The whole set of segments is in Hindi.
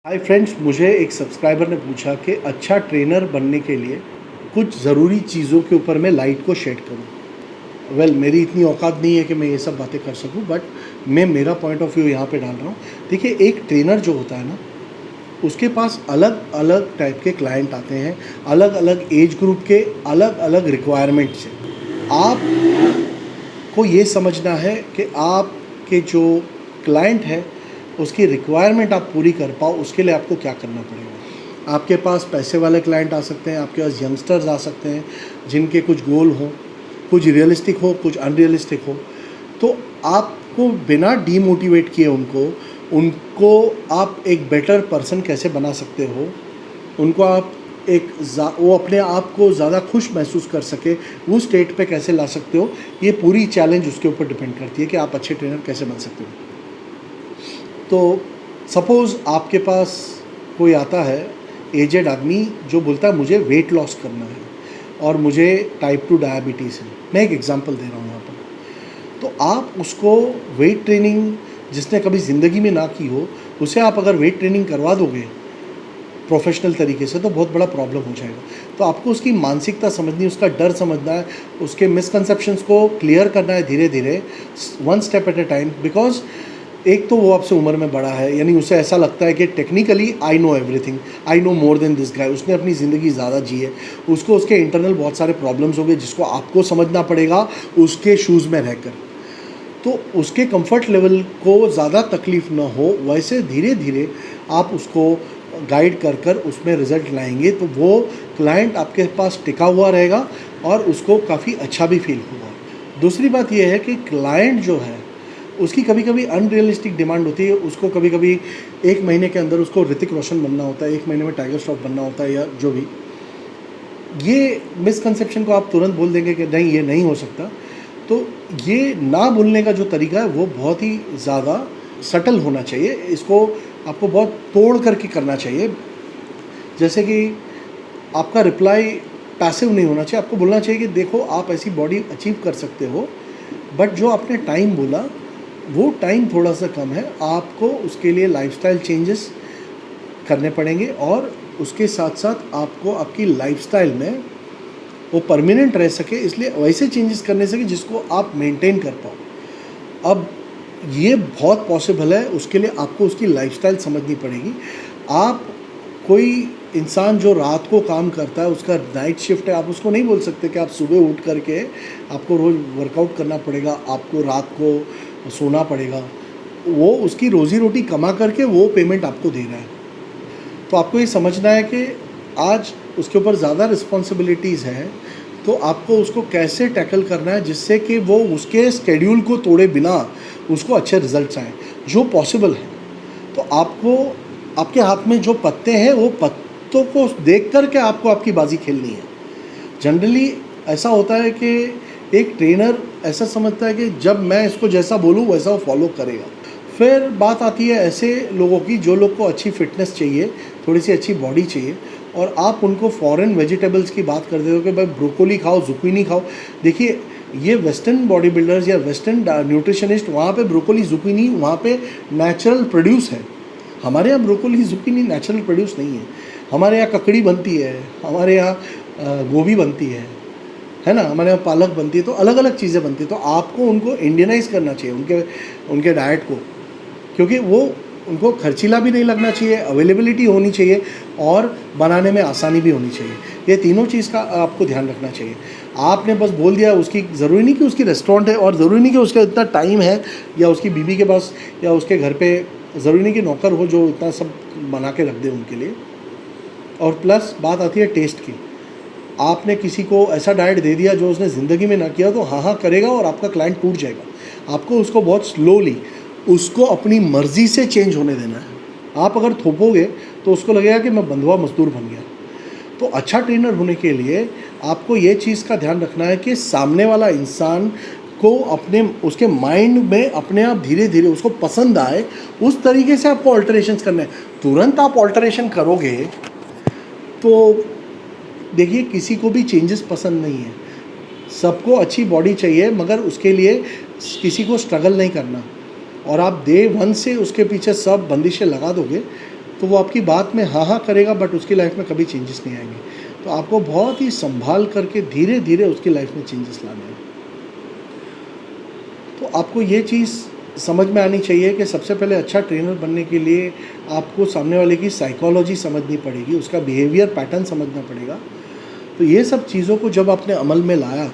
हाय फ्रेंड्स, मुझे एक सब्सक्राइबर ने पूछा कि अच्छा ट्रेनर बनने के लिए कुछ ज़रूरी चीज़ों के ऊपर मैं लाइट को शेड करूं। मेरी इतनी औकात नहीं है कि मैं ये सब बातें कर सकूं, बट मैं मेरा पॉइंट ऑफ व्यू यहाँ पे डाल रहा हूँ। देखिए, एक ट्रेनर जो होता है ना, उसके पास अलग अलग टाइप के क्लाइंट आते हैं, अलग अलग एज ग्रुप के, अलग अलग रिक्वायरमेंट से। आपको ये समझना है कि आपके जो क्लाइंट है उसकी रिक्वायरमेंट आप पूरी कर पाओ, उसके लिए आपको क्या करना पड़ेगा। आपके पास पैसे वाले क्लाइंट आ सकते हैं, आपके पास यंगस्टर्स आ सकते हैं जिनके कुछ गोल हो, कुछ रियलिस्टिक हो, कुछ अनरियलिस्टिक हो। तो आपको बिना डीमोटिवेट किए उनको आप एक बेटर पर्सन कैसे बना सकते हो, उनको आप वो अपने आप को ज़्यादा खुश महसूस कर सके, वो स्टेट पे कैसे ला सकते हो, ये पूरी चैलेंज उसके ऊपर डिपेंड करती है कि आप अच्छे ट्रेनर कैसे बन सकते हो। तो सपोज़ आपके पास कोई आता है एजेड आदमी जो बोलता है मुझे वेट लॉस करना है और मुझे टाइप 2 डायबिटीज़ है। मैं एक एग्जांपल दे रहा हूँ यहाँ पर। तो आप उसको वेट ट्रेनिंग, जिसने कभी ज़िंदगी में ना की हो, उसे आप अगर वेट ट्रेनिंग करवा दोगे प्रोफेशनल तरीके से, तो बहुत बड़ा प्रॉब्लम हो जाएगा। तो आपको उसकी मानसिकता समझनी है, उसका डर समझना है, उसके मिसकंसेप्शंस को क्लियर करना है धीरे धीरे, one step at A time. Because एक तो वो आपसे उम्र में बड़ा है, यानी उसे ऐसा लगता है कि technically I know everything, I know more than this guy. उसने अपनी ज़िंदगी ज़्यादा जी है, उसको उसके इंटरनल बहुत सारे प्रॉब्लम्स हो गए जिसको आपको समझना पड़ेगा उसके शूज़ में रहकर। तो उसके कंफर्ट लेवल को ज़्यादा तकलीफ़ ना हो, वैसे धीरे धीरे आप उसको गाइड कर कर उसमें रिज़ल्ट लाएंगे, तो वो क्लाइंट आपके पास टिका हुआ रहेगा और उसको काफ़ी अच्छा भी फील होगा। दूसरी बात यह है कि क्लाइंट जो है उसकी कभी कभी अनरियलिस्टिक डिमांड होती है। उसको कभी कभी 1 महीने के अंदर उसको ऋतिक रोशन बनना होता है, 1 महीने में टाइगर श्रॉफ बनना होता है, या जो भी। ये मिसकंसेप्शन को आप तुरंत बोल देंगे कि नहीं, ये नहीं हो सकता। तो ये ना बोलने का जो तरीका है वो बहुत ही ज़्यादा सटल होना चाहिए। इसको आपको बहुत तोड़ करके करना चाहिए। जैसे कि आपका रिप्लाई पैसिव नहीं होना चाहिए। आपको बोलना चाहिए कि देखो, आप ऐसी बॉडी अचीव कर सकते हो, बट जो आपने टाइम बोला वो टाइम थोड़ा सा कम है। आपको उसके लिए लाइफस्टाइल चेंजेस करने पड़ेंगे और उसके साथ साथ आपको आपकी लाइफस्टाइल में वो परमानेंट रह सके, इसलिए वैसे चेंजेस करने सके जिसको आप मेंटेन कर पाओ। अब ये बहुत पॉसिबल है, उसके लिए आपको उसकी लाइफस्टाइल समझनी पड़ेगी। आप कोई इंसान जो रात को काम करता है, उसका नाइट शिफ्ट है, आप उसको नहीं बोल सकते कि आप सुबह उठ करके आपको रोज़ वर्कआउट करना पड़ेगा, आपको रात को सोना पड़ेगा। वो उसकी रोज़ी रोटी कमा करके वो पेमेंट आपको दे रहा है। तो आपको ये समझना है कि आज उसके ऊपर ज़्यादा रिस्पॉन्सिबिलिटीज़ हैं, तो आपको उसको कैसे टैकल करना है जिससे कि वो उसके स्केड्यूल को तोड़े बिना उसको अच्छे रिजल्ट्स आएँ, जो पॉसिबल है। तो आपको आपके हाथ में जो पत्ते हैं, वो पत्तों को देख कर के आपको आपकी बाजी खेलनी है। जनरली ऐसा होता है कि एक ट्रेनर ऐसा समझता है कि जब मैं इसको जैसा बोलूँ वैसा वो फॉलो करेगा। फिर बात आती है ऐसे लोगों की जो लोग को अच्छी फिटनेस चाहिए, थोड़ी सी अच्छी बॉडी चाहिए, और आप उनको फॉरेन वेजिटेबल्स की बात करते हो कि भाई ब्रोकोली खाओ, जुकीनी खाओ। देखिए, ये वेस्टर्न बॉडी बिल्डर्स या वेस्टर्न न्यूट्रिशनिस्ट, वहाँ पे ब्रोकोली जुकीनी वहाँ पे नेचुरल प्रोड्यूस है। हमारे यहाँ ब्रोकोली जुकीनी नेचुरल प्रोड्यूस नहीं है। हमारे यहाँ ककड़ी बनती है, हमारे यहाँ गोभी बनती है ना, हमारे यहाँ पालक बनती है। तो अलग अलग चीज़ें बनती है। तो आपको उनको इंडियनाइज करना चाहिए उनके डाइट को, क्योंकि वो उनको खर्चीला भी नहीं लगना चाहिए, अवेलेबिलिटी होनी चाहिए और बनाने में आसानी भी होनी चाहिए। ये तीनों चीज़ का आपको ध्यान रखना चाहिए। आपने बस बोल दिया, उसकी ज़रूरी नहीं कि उसकी रेस्टोरेंट है, और ज़रूरी नहीं कि उसका इतना टाइम है, या उसकी बीवी के पास या उसके घर पे ज़रूरी नहीं कि नौकर हो जो इतना सब बना के रख दे उनके लिए। और प्लस बात आती है टेस्ट की। आपने किसी को ऐसा डाइट दे दिया जो उसने ज़िंदगी में ना किया, तो हाँ हाँ करेगा और आपका क्लाइंट टूट जाएगा। आपको उसको बहुत स्लोली उसको अपनी मर्ज़ी से चेंज होने देना है। आप अगर थोपोगे तो उसको लगेगा कि मैं बंधुआ मजदूर बन गया। तो अच्छा ट्रेनर होने के लिए आपको ये चीज़ का ध्यान रखना है कि सामने वाला इंसान को उसके माइंड में अपने आप धीरे धीरे उसको पसंद आए, उस तरीके से आपको ऑल्टरेशंस करना है। तुरंत आप ऑल्टरेशन करोगे तो देखिए, किसी को भी चेंजेस पसंद नहीं है। सबको अच्छी बॉडी चाहिए, मगर उसके लिए किसी को स्ट्रगल नहीं करना। और आप डे 1 से उसके पीछे सब बंदिशें लगा दोगे तो वो आपकी बात में हाँ हाँ करेगा, बट उसकी लाइफ में कभी चेंजेस नहीं आएंगे। तो आपको बहुत ही संभाल करके धीरे धीरे उसकी लाइफ में चेंजेस लाने हैं। तो आपको ये चीज़ समझ में आनी चाहिए कि सबसे पहले अच्छा ट्रेनर बनने के लिए आपको सामने वाले की साइकोलॉजी समझनी पड़ेगी, उसका बिहेवियर पैटर्न समझना पड़ेगा। तो ये सब चीज़ों को जब आपने अमल में लाया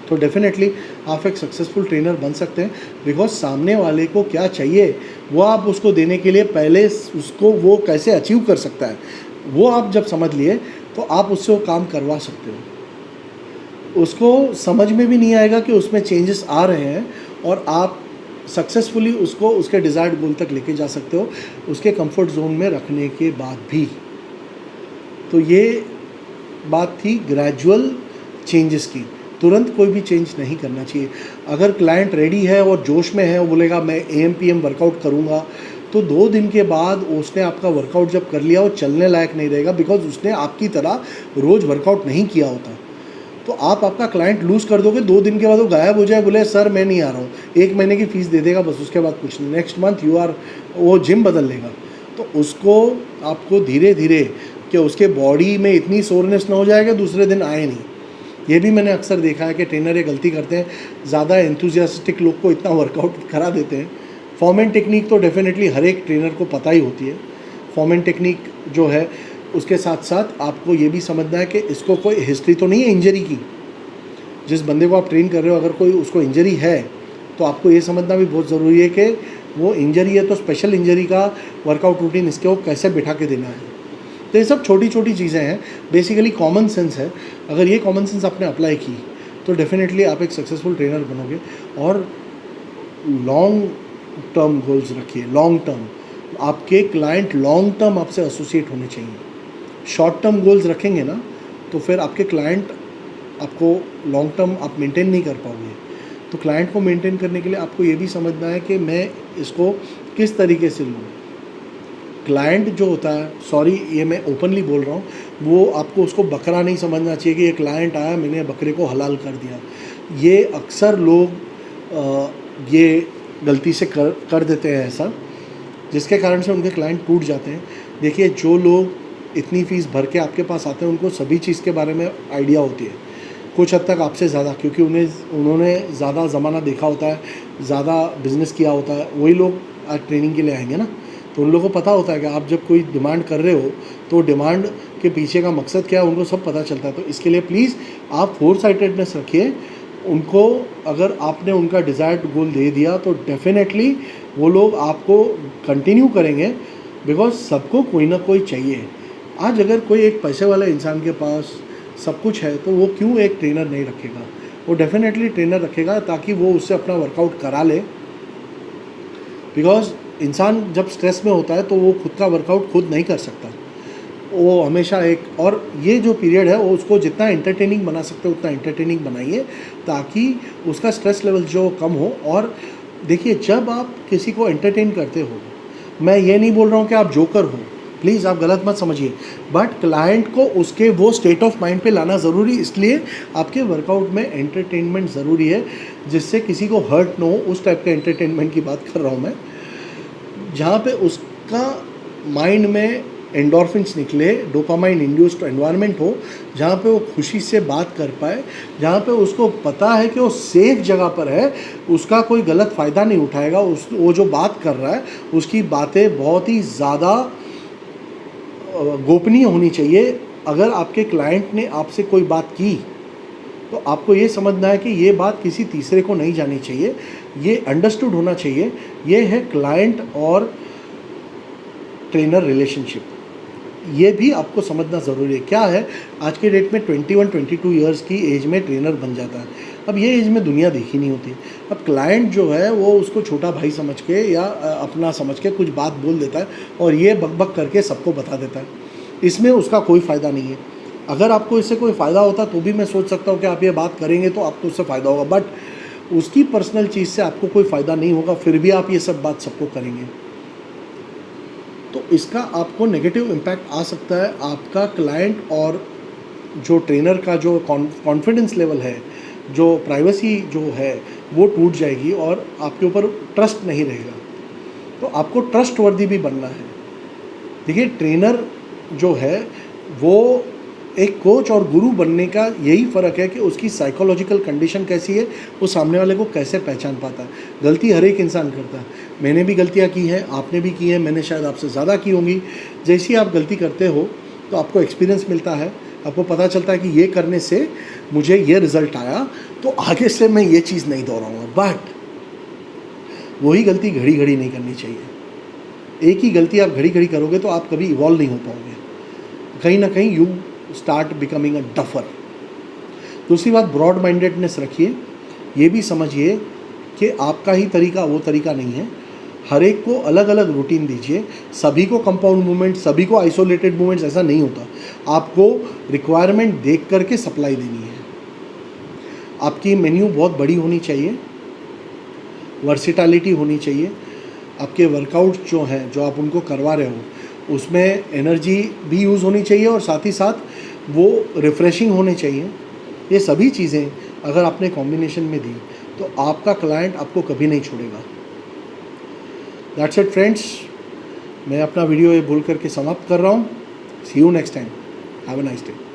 तो डेफिनेटली आप एक सक्सेसफुल ट्रेनर बन सकते हैं, बिकॉज सामने वाले को क्या चाहिए वो आप उसको देने के लिए पहले उसको वो कैसे अचीव कर सकता है वो आप जब समझ लिए तो आप उससे वो काम करवा सकते हो। उसको समझ में भी नहीं आएगा कि उसमें चेंजेस आ रहे हैं और आप सक्सेसफुली उसको उसके डिज़ायर्ड गोल तक लेके जा सकते हो, उसके कंफर्ट जोन में रखने के बाद भी। तो ये बात थी ग्रेजुअल चेंजेस की। तुरंत कोई भी चेंज नहीं करना चाहिए। अगर क्लाइंट रेडी है और जोश में है, वो बोलेगा मैं AM/PM वर्कआउट करूँगा, तो 2 दिन के बाद उसने आपका वर्कआउट जब कर लिया वो चलने लायक नहीं रहेगा, बिकॉज उसने आपकी तरह रोज़ वर्कआउट नहीं किया होता। तो आप आपका क्लाइंट लूज़ कर दोगे, 2 दिन के बाद वो गायब हो जाए, बोले सर मैं नहीं आ रहा हूँ, 1 महीने की फ़ीस दे देगा बस, उसके बाद कुछ नहीं, नेक्स्ट मंथ वो जिम बदल लेगा। तो उसको आपको धीरे धीरे कि उसके बॉडी में इतनी सोरनेस ना हो जाएगा दूसरे दिन आए नहीं। ये भी मैंने अक्सर देखा है कि ट्रेनर ये गलती करते हैं, ज़्यादा एंथुजियास्टिक लोग को इतना वर्कआउट करा देते हैं। फॉर्म एंड टेक्निक तो डेफिनेटली हर एक ट्रेनर को पता ही होती है। फॉर्म एंड टेक्निक जो है उसके साथ साथ आपको ये भी समझना है कि इसको कोई हिस्ट्री तो नहीं है इंजरी की। जिस बंदे को आप ट्रेन कर रहे हो अगर कोई उसको इंजरी है तो आपको ये समझना भी बहुत ज़रूरी है कि वो इंजरी है तो स्पेशल इंजरी का वर्कआउट रूटीन इसके वो कैसे बिठा के देना है। तो ये सब छोटी छोटी चीज़ें हैं, बेसिकली कॉमन सेंस है। अगर ये कॉमन सेंस आपने अप्लाई की तो डेफिनेटली आप एक सक्सेसफुल ट्रेनर बनोगे। और लॉन्ग टर्म गोल्स रखिए, लॉन्ग टर्म। आपके क्लाइंट लॉन्ग टर्म आपसे एसोसिएट होने चाहिए। शॉर्ट टर्म गोल्स रखेंगे ना तो फिर आपके क्लाइंट आपको लॉन्ग टर्म आप मेंटेन नहीं कर पाओगे। तो क्लाइंट को मेंटेन करने के लिए आपको ये भी समझना है कि मैं इसको किस तरीके से लूँ। क्लाइंट जो होता है, सॉरी ये मैं ओपनली बोल रहा हूँ, वो आपको उसको बकरा नहीं समझना चाहिए कि ये क्लाइंट आया मैंने बकरे को हलाल कर दिया। ये अक्सर लोग ये गलती से कर देते हैं ऐसा, जिसके कारण से उनके क्लाइंट टूट जाते हैं। देखिए जो लोग इतनी फ़ीस भर के आपके पास आते हैं उनको सभी चीज़ के बारे में आइडिया होती है, कुछ हद तक आपसे ज़्यादा, क्योंकि उन्होंने ज़्यादा ज़माना देखा होता है, ज़्यादा बिजनेस किया होता है। वही लोग आज ट्रेनिंग के लिए आएंगे ना, तो उन लोगों को पता होता है कि आप जब कोई डिमांड कर रहे हो तो डिमांड के पीछे का मकसद क्या है उनको सब पता चलता है। तो इसके लिए प्लीज़ आप फोरसाइटेडनेस रखिए। उनको अगर आपने उनका डिज़ायर्ड गोल दे दिया तो डेफिनेटली वो लोग आपको कंटिन्यू करेंगे, बिकॉज सबको कोई ना कोई चाहिए। आज अगर कोई एक पैसे वाले इंसान के पास सब कुछ है तो वो क्यों एक ट्रेनर नहीं रखेगा? वो डेफिनेटली ट्रेनर रखेगा ताकि वो उससे अपना वर्कआउट करा ले। बिकॉज इंसान जब स्ट्रेस में होता है तो वो खुद का वर्कआउट खुद नहीं कर सकता, वो हमेशा एक, और ये जो पीरियड है वो उसको जितना एंटरटेनिंग बना सकते हो उतना एंटरटेनिंग बनाइए ताकि उसका स्ट्रेस लेवल जो कम हो। और देखिए जब आप किसी को एंटरटेन करते हो, मैं ये नहीं बोल रहा हूँ कि आप जोकर हो, प्लीज़ आप गलत मत समझिए, बट क्लाइंट को उसके वो स्टेट ऑफ माइंड पे लाना ज़रूरी, इसलिए आपके वर्कआउट में एंटरटेनमेंट ज़रूरी है, जिससे किसी को हर्ट ना हो। उस टाइप के एंटरटेनमेंट की बात कर रहा हूँ मैं, जहाँ पे उसका माइंड में एंडोर्फिन्स निकले, डोपामाइन इंड्यूस्ड एनवायरनमेंट हो, जहाँ पे वो खुशी से बात कर पाए, जहाँ पे उसको पता है कि वो सेफ जगह पर है, उसका कोई गलत फ़ायदा नहीं उठाएगा। वो जो बात कर रहा है उसकी बातें बहुत ही ज़्यादा गोपनीय होनी चाहिए। अगर आपके क्लाइंट ने आपसे कोई बात की तो आपको ये समझना है कि ये बात किसी तीसरे को नहीं जानी चाहिए, ये अंडरस्टूड होना चाहिए। ये है क्लाइंट और ट्रेनर रिलेशनशिप, ये भी आपको समझना ज़रूरी है। क्या है आज के डेट में 21-22 ईयर्स की एज में ट्रेनर बन जाता है। अब ये एज में दुनिया देखी नहीं होती। अब क्लाइंट जो है वो उसको छोटा भाई समझ के या अपना समझ के कुछ बात बोल देता है और ये बक करके सबको बता देता है। इसमें उसका कोई फ़ायदा नहीं है। अगर आपको इससे कोई फ़ायदा होता तो भी मैं सोच सकता हूँ कि आप ये बात करेंगे तो आपको उससे फ़ायदा होगा, बट उसकी पर्सनल चीज़ से आपको कोई फ़ायदा नहीं होगा, फिर भी आप ये सब बात सबको करेंगे तो इसका आपको नेगेटिव इम्पैक्ट आ सकता है। आपका क्लाइंट और जो ट्रेनर का जो कॉन्फिडेंस लेवल है, जो प्राइवेसी जो है वो टूट जाएगी और आपके ऊपर ट्रस्ट नहीं रहेगा। तो आपको ट्रस्ट वर्दी भी बनना है। देखिए ट्रेनर जो है वो एक कोच और गुरु बनने का यही फ़र्क है कि उसकी साइकोलॉजिकल कंडीशन कैसी है, वो सामने वाले को कैसे पहचान पाता है। गलती हर एक इंसान करता है, मैंने भी गलतियाँ की हैं, आपने भी की हैं, मैंने शायद आपसे ज़्यादा की होंगी। जैसी आप गलती करते हो तो आपको एक्सपीरियंस मिलता है, आपको पता चलता है कि ये करने से मुझे ये रिज़ल्ट आया, तो आगे से मैं ये चीज़ नहीं दोहराऊँगा। बट वही गलती घड़ी घड़ी नहीं करनी चाहिए। एक ही गलती आप घड़ी घड़ी करोगे तो आप कभी इवॉल्व नहीं हो पाओगे, कहीं ना कहीं you start becoming a duffer. दूसरी बात, ब्रॉड माइंडेडनेस रखिए, ये भी समझिए कि आपका ही तरीका वो तरीका नहीं है, हर एक को अलग अलग रूटीन दीजिए। सभी को कंपाउंड मूवमेंट, सभी को आइसोलेटेड मूवमेंट्स, ऐसा नहीं होता। आपको रिक्वायरमेंट देख करके सप्लाई देनी है। आपकी मेन्यू बहुत बड़ी होनी चाहिए, वर्सिटैलिटी होनी चाहिए। आपके वर्कआउट जो हैं, जो आप उनको करवा रहे हो, उसमें एनर्जी भी यूज़ होनी चाहिए और साथ ही साथ वो रिफ़्रेशिंग होने चाहिए। ये सभी चीज़ें अगर आपने कॉम्बिनेशन में दी तो आपका क्लाइंट आपको कभी नहीं छोड़ेगा। दैट्स इट फ्रेंड्स, मैं अपना वीडियो ये बोल करके समाप्त कर रहा हूँ। See you next time, have a nice day.